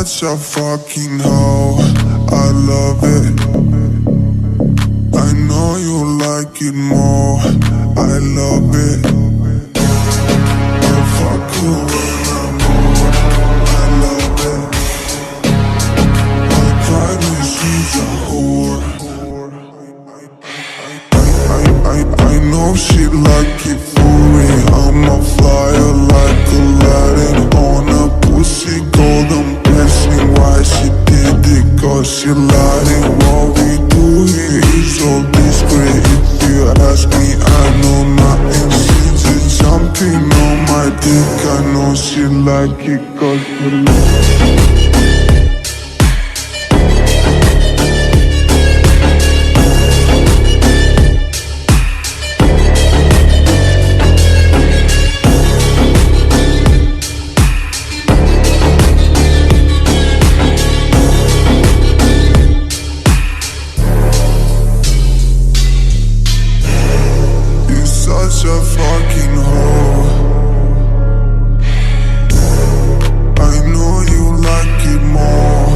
such a fucking hoe, I love it. I know you like it more, I love it. I fuck you when I'm bored, I love it. I cry when she's a whore. I know she like it for me. I'm a flyer like Aladdin on a pussy golden blessing. Why she did it? Cause she lied. What we do here is so discreet. If you ask me, I know nothing. She's just jumping on my dick. I know she like it cause she lied. Such a fucking hoe. I know you like it more.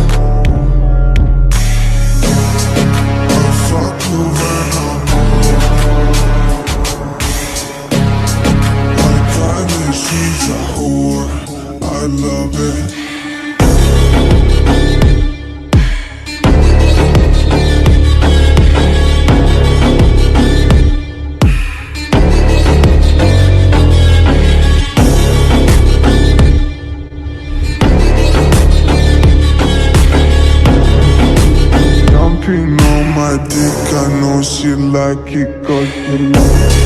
I fuck you when I'm bored. I cry when she's a whore. I love it. On my dick, I know she like it cause she like it.